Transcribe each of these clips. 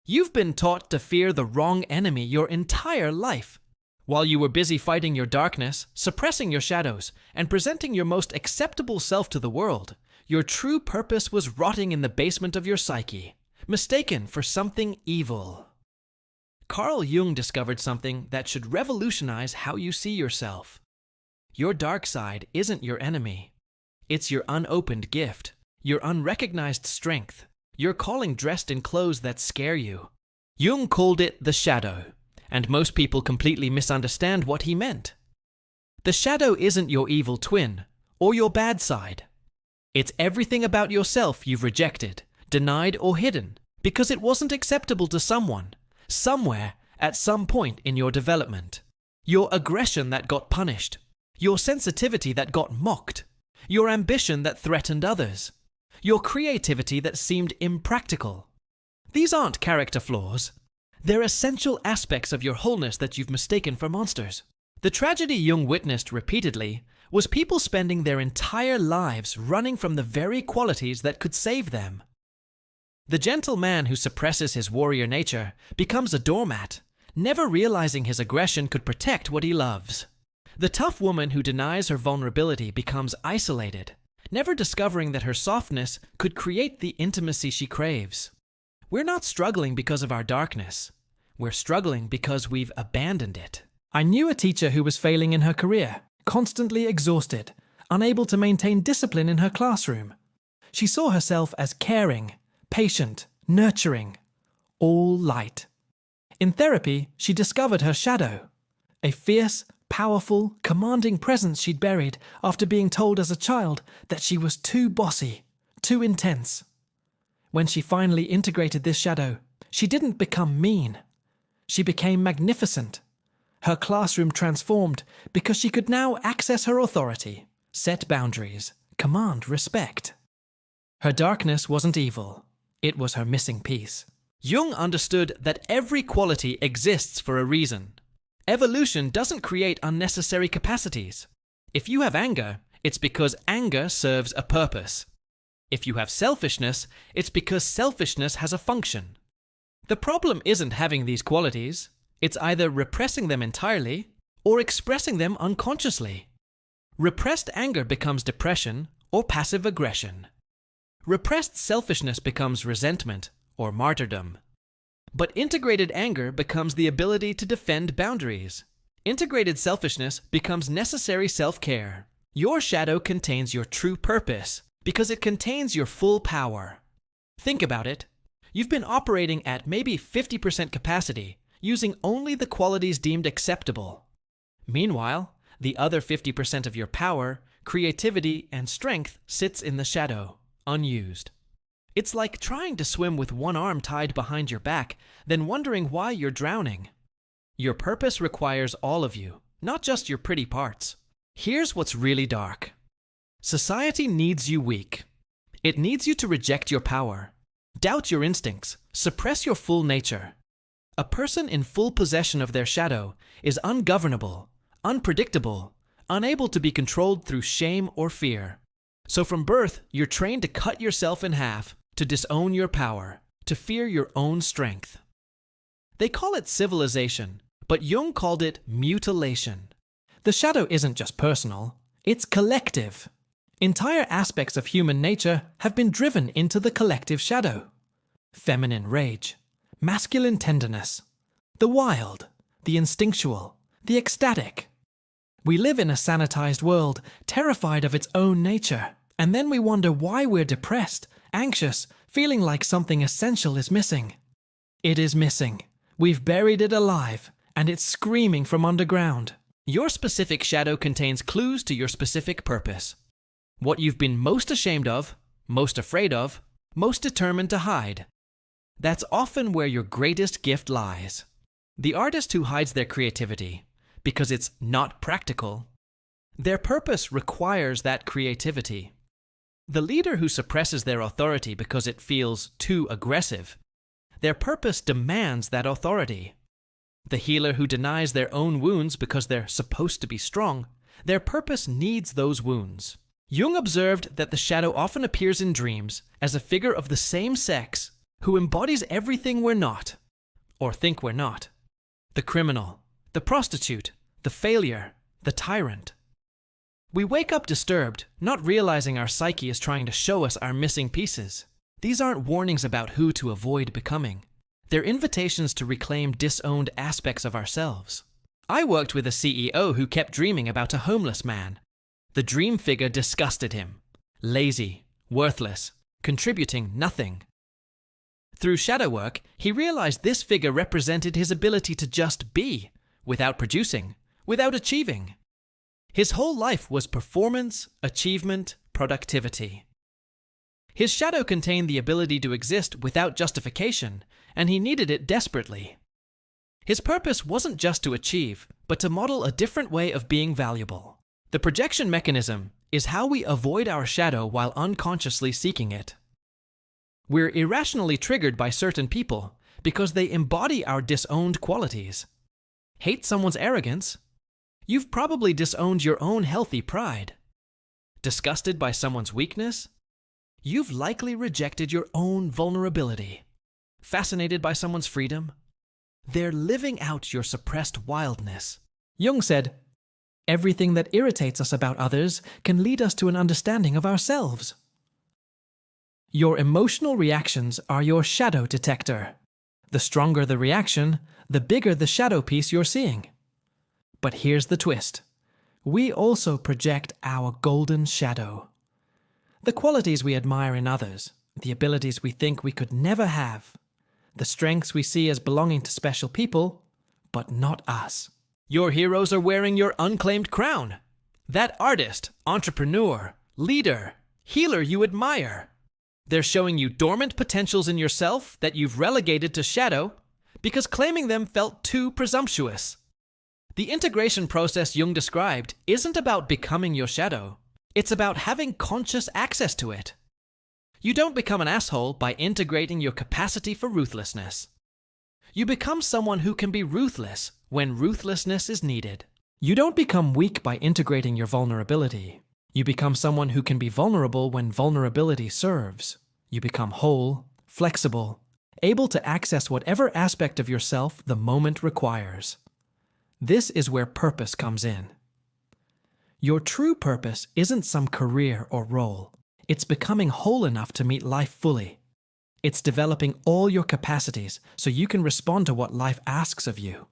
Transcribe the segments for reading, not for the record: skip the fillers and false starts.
You've been taught to fear the wrong enemy your entire life. While you were busy fighting your darkness, suppressing your shadows, and presenting your most acceptable self to the world, your true purpose was rotting in the basement of your psyche, mistaken for something evil. Carl Jung discovered something that should revolutionize how you see yourself. Your dark side isn't your enemy. It's your unopened gift, your unrecognized strength, your calling dressed in clothes that scare you. Jung called it the shadow, and most people completely misunderstand what he meant. The shadow isn't your evil twin, or your bad side. It's everything about yourself you've rejected, denied, or hidden, because it wasn't acceptable to someone, somewhere, at some point in your development. Your aggression that got punished, your sensitivity that got mocked, your ambition that threatened others, your creativity that seemed impractical. These aren't character flaws. They're essential aspects of your wholeness that you've mistaken for monsters. The tragedy Jung witnessed repeatedly was people spending their entire lives running from the very qualities that could save them. The gentle man who suppresses his warrior nature becomes a doormat, never realizing his aggression could protect what he loves. The tough woman who denies her vulnerability becomes isolated, never discovering that her softness could create the intimacy she craves. We're not struggling because of our darkness. We're struggling because we've abandoned it. I knew a teacher who was failing in her career, constantly exhausted, unable to maintain discipline in her classroom. She saw herself as caring, patient, nurturing, all light. In therapy, she discovered her shadow, a fierce, powerful, commanding presence she'd buried after being told as a child that she was too bossy, too intense. When she finally integrated this shadow, she didn't become mean. She became magnificent. Her classroom transformed because she could now access her authority, set boundaries, command respect. Her darkness wasn't evil. It was her missing piece. Jung understood that every quality exists for a reason. Evolution doesn't create unnecessary capacities. If you have anger, it's because anger serves a purpose. If you have selfishness, it's because selfishness has a function. The problem isn't having these qualities. It's either repressing them entirely or expressing them unconsciously. Repressed anger becomes depression or passive aggression. Repressed selfishness becomes resentment or martyrdom. But integrated anger becomes the ability to defend boundaries. Integrated selfishness becomes necessary self-care. Your shadow contains your true purpose because it contains your full power. Think about it. You've been operating at maybe 50% capacity, using only the qualities deemed acceptable. Meanwhile, the other 50% of your power, creativity, and strength sits in the shadow, unused. It's like trying to swim with one arm tied behind your back, then wondering why you're drowning. Your purpose requires all of you, not just your pretty parts. Here's what's really dark. Society needs you weak. It needs you to reject your power, doubt your instincts, suppress your full nature. A person in full possession of their shadow is ungovernable, unpredictable, unable to be controlled through shame or fear. So from birth, you're trained to cut yourself in half, to disown your power, to fear your own strength. They call it civilization, but Jung called it mutilation. The shadow isn't just personal, it's collective. Entire aspects of human nature have been driven into the collective shadow. Feminine rage, masculine tenderness, the wild, the instinctual, the ecstatic. We live in a sanitized world, terrified of its own nature, and then we wonder why we're depressed, anxious, feeling like something essential is missing. It is missing. We've buried it alive, and it's screaming from underground. Your specific shadow contains clues to your specific purpose. What you've been most ashamed of, most afraid of, most determined to hide. That's often where your greatest gift lies. The artist who hides their creativity, because it's not practical. Their purpose requires that creativity. The leader who suppresses their authority because it feels too aggressive. Their purpose demands that authority. The healer who denies their own wounds because they're supposed to be strong. Their purpose needs those wounds. Jung observed that the shadow often appears in dreams as a figure of the same sex, who embodies everything we're not, or think we're not. The criminal, the prostitute, the failure, the tyrant. We wake up disturbed, not realizing our psyche is trying to show us our missing pieces. These aren't warnings about who to avoid becoming. They're invitations to reclaim disowned aspects of ourselves. I worked with a CEO who kept dreaming about a homeless man. The dream figure disgusted him. Lazy, worthless, contributing nothing. Through shadow work, he realized this figure represented his ability to just be, without producing, without achieving. His whole life was performance, achievement, productivity. His shadow contained the ability to exist without justification, and he needed it desperately. His purpose wasn't just to achieve, but to model a different way of being valuable. The projection mechanism is how we avoid our shadow while unconsciously seeking it. We're irrationally triggered by certain people because they embody our disowned qualities. Hate someone's arrogance? You've probably disowned your own healthy pride. Disgusted by someone's weakness? You've likely rejected your own vulnerability. Fascinated by someone's freedom? They're living out your suppressed wildness. Jung said, "Everything that irritates us about others can lead us to an understanding of ourselves." Your emotional reactions are your shadow detector. The stronger the reaction, the bigger the shadow piece you're seeing. But here's the twist. We also project our golden shadow. The qualities we admire in others, the abilities we think we could never have, the strengths we see as belonging to special people, but not us. Your heroes are wearing your unclaimed crown. That artist, entrepreneur, leader, healer you admire. They're showing you dormant potentials in yourself that you've relegated to shadow because claiming them felt too presumptuous. The integration process Jung described isn't about becoming your shadow. It's about having conscious access to it. You don't become an asshole by integrating your capacity for ruthlessness. You become someone who can be ruthless when ruthlessness is needed. You don't become weak by integrating your vulnerability. You become someone who can be vulnerable when vulnerability serves. You become whole, flexible, able to access whatever aspect of yourself the moment requires. This is where purpose comes in. Your true purpose isn't some career or role. It's becoming whole enough to meet life fully. It's developing all your capacities so you can respond to what life asks of you.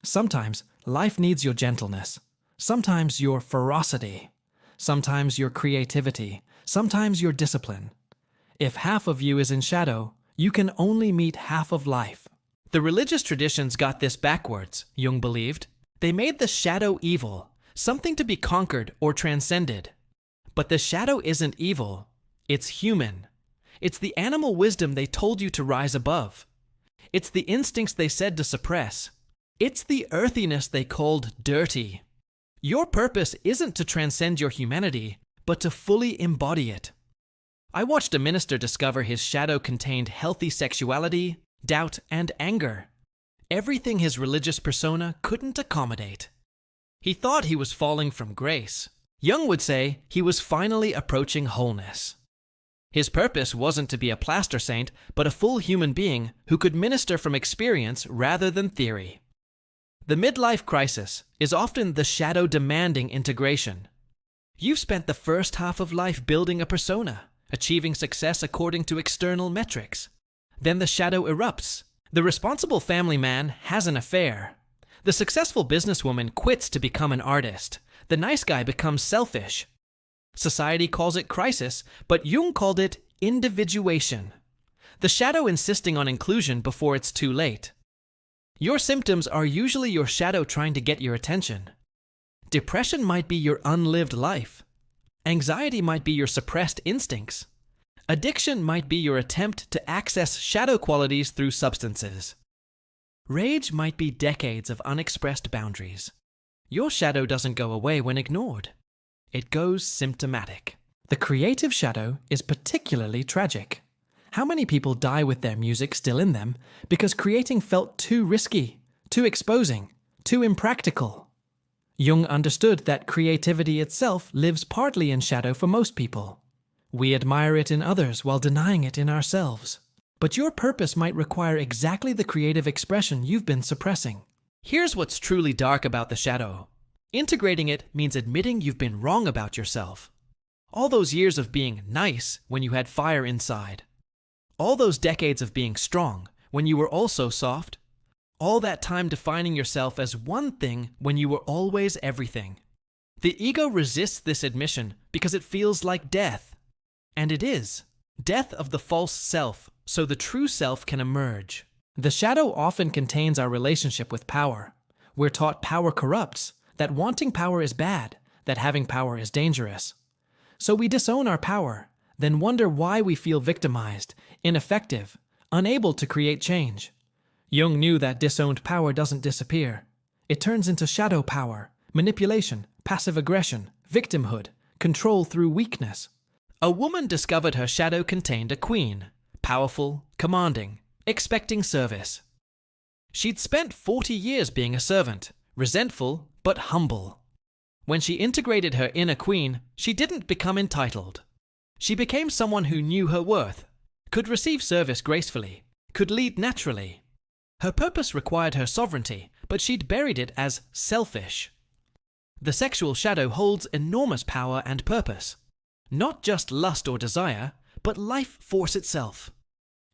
Sometimes life needs your gentleness. Sometimes your ferocity. Sometimes your creativity. Sometimes your discipline. If half of you is in shadow, you can only meet half of life. The religious traditions got this backwards, Jung believed. They made the shadow evil, something to be conquered or transcended. But the shadow isn't evil, it's human. It's the animal wisdom they told you to rise above. It's the instincts they said to suppress. It's the earthiness they called dirty. Your purpose isn't to transcend your humanity, but to fully embody it. I watched a minister discover his shadow contained healthy sexuality, doubt, and anger. Everything his religious persona couldn't accommodate. He thought he was falling from grace. Jung would say he was finally approaching wholeness. His purpose wasn't to be a plaster saint, but a full human being who could minister from experience rather than theory. The midlife crisis is often the shadow-demanding integration. You've spent the first half of life building a persona, achieving success according to external metrics. Then the shadow erupts. The responsible family man has an affair. The successful businesswoman quits to become an artist. The nice guy becomes selfish. Society calls it crisis, but Jung called it individuation. The shadow insisting on inclusion before it's too late. Your symptoms are usually your shadow trying to get your attention. Depression might be your unlived life. Anxiety might be your suppressed instincts. Addiction might be your attempt to access shadow qualities through substances. Rage might be decades of unexpressed boundaries. Your shadow doesn't go away when ignored. It goes symptomatic. The creative shadow is particularly tragic. How many people die with their music still in them because creating felt too risky, too exposing, too impractical? Jung understood that creativity itself lives partly in shadow for most people. We admire it in others while denying it in ourselves. but your purpose might require exactly the creative expression you've been suppressing. Here's what's truly dark about the shadow. Integrating it means admitting you've been wrong about yourself. All those years of being nice when you had fire inside. All those decades of being strong when you were also soft. All that time defining yourself as one thing when you were always everything. The ego resists this admission because it feels like death. And it is. Death of the false self, so the true self can emerge. The shadow often contains our relationship with power. We're taught power corrupts, that wanting power is bad, that having power is dangerous. So we disown our power, then wonder why we feel victimized, ineffective, unable to create change. Jung knew that disowned power doesn't disappear. It turns into shadow power, manipulation, passive aggression, victimhood, control through weakness. A woman discovered her shadow contained a queen, powerful, commanding, expecting service. She'd spent 40 years being a servant, resentful but humble. When she integrated her inner queen, she didn't become entitled. She became someone who knew her worth, could receive service gracefully, could lead naturally. Her purpose required her sovereignty, but she'd buried it as selfish. The sexual shadow holds enormous power and purpose. Not just lust or desire, but life force itself.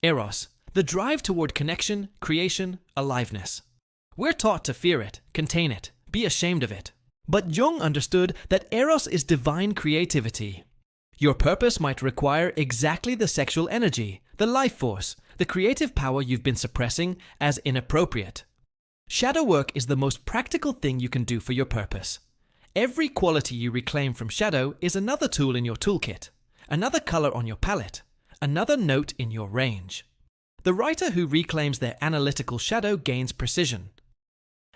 Eros, the drive toward connection, creation, aliveness. We're taught to fear it, contain it, be ashamed of it. But Jung understood that Eros is divine creativity. Your purpose might require exactly the sexual energy, the life force, the creative power you've been suppressing as inappropriate. Shadow work is the most practical thing you can do for your purpose. Every quality you reclaim from shadow is another tool in your toolkit, another color on your palette, another note in your range. The writer who reclaims their analytical shadow gains precision.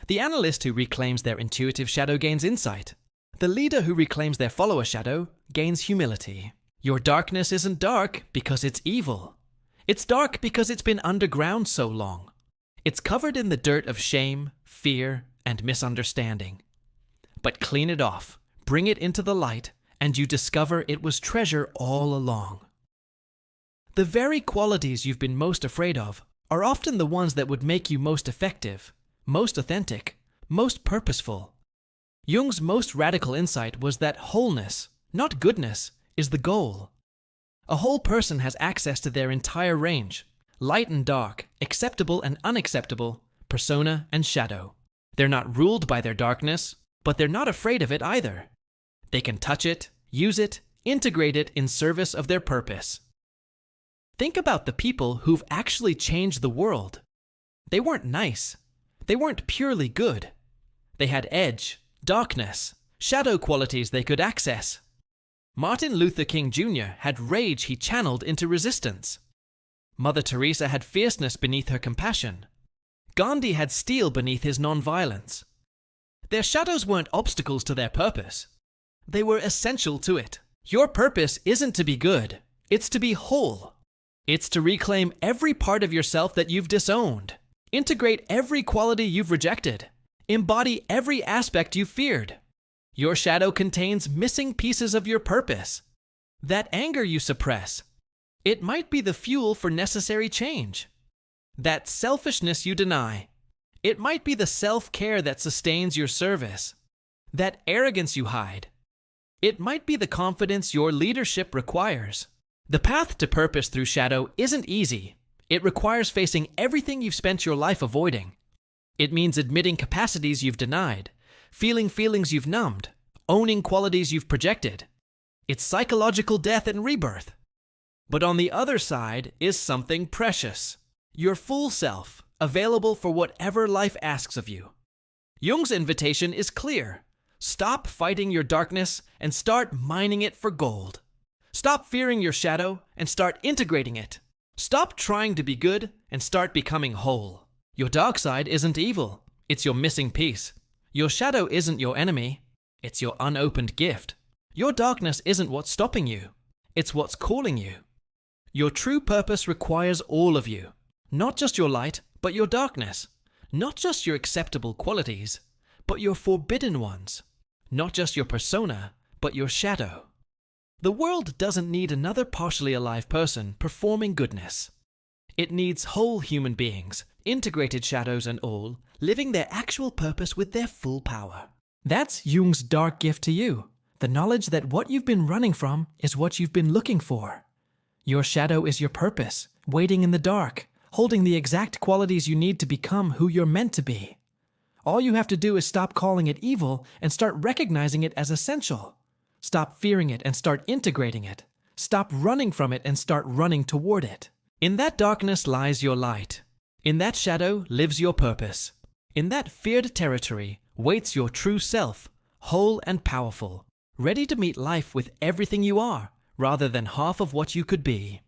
The analyst who reclaims their intuitive shadow gains insight. The leader who reclaims their follower shadow gains humility. Your darkness isn't dark because it's evil. It's dark because it's been underground so long. It's covered in the dirt of shame, fear, and misunderstanding. But clean it off, bring it into the light, and you discover it was treasure all along. The very qualities you've been most afraid of are often the ones that would make you most effective, most authentic, most purposeful. Jung's most radical insight was that wholeness, not goodness, is the goal. A whole person has access to their entire range, light and dark, acceptable and unacceptable, persona and shadow. They're not ruled by their darkness, but they're not afraid of it either. They can touch it, use it, integrate it in service of their purpose. Think about the people who've actually changed the world. They weren't nice. They weren't purely good. They had edge, darkness, shadow qualities they could access. Martin Luther King Jr. had rage he channeled into resistance. Mother Teresa had fierceness beneath her compassion. Gandhi had steel beneath his nonviolence. Their shadows weren't obstacles to their purpose. They were essential to it. Your purpose isn't to be good. It's to be whole. It's to reclaim every part of yourself that you've disowned. Integrate every quality you've rejected. Embody every aspect you've feared. Your shadow contains missing pieces of your purpose. That anger you suppress, it might be the fuel for necessary change. That selfishness you deny, it might be the self-care that sustains your service. That arrogance you hide, it might be the confidence your leadership requires. The path to purpose through shadow isn't easy. It requires facing everything you've spent your life avoiding. It means admitting capacities you've denied, feeling feelings you've numbed, owning qualities you've projected. It's psychological death and rebirth. But on the other side is something precious. Your full self, available for whatever life asks of you. Jung's invitation is clear. Stop fighting your darkness and start mining it for gold. Stop fearing your shadow and start integrating it. Stop trying to be good and start becoming whole. Your dark side isn't evil. It's your missing piece. Your shadow isn't your enemy. It's your unopened gift. Your darkness isn't what's stopping you. It's what's calling you. Your true purpose requires all of you. Not just your light, but your darkness. Not just your acceptable qualities, but your forbidden ones. Not just your persona, but your shadow. The world doesn't need another partially alive person performing goodness. It needs whole human beings, integrated shadows and all, living their actual purpose with their full power. That's Jung's dark gift to you, the knowledge that what you've been running from is what you've been looking for. Your shadow is your purpose, waiting in the dark, holding the exact qualities you need to become who you're meant to be. All you have to do is stop calling it evil and start recognizing it as essential. Stop fearing it and start integrating it. Stop running from it and start running toward it. In that darkness lies your light. In that shadow lives your purpose. In that feared territory waits your true self, whole and powerful, ready to meet life with everything you are, rather than half of what you could be.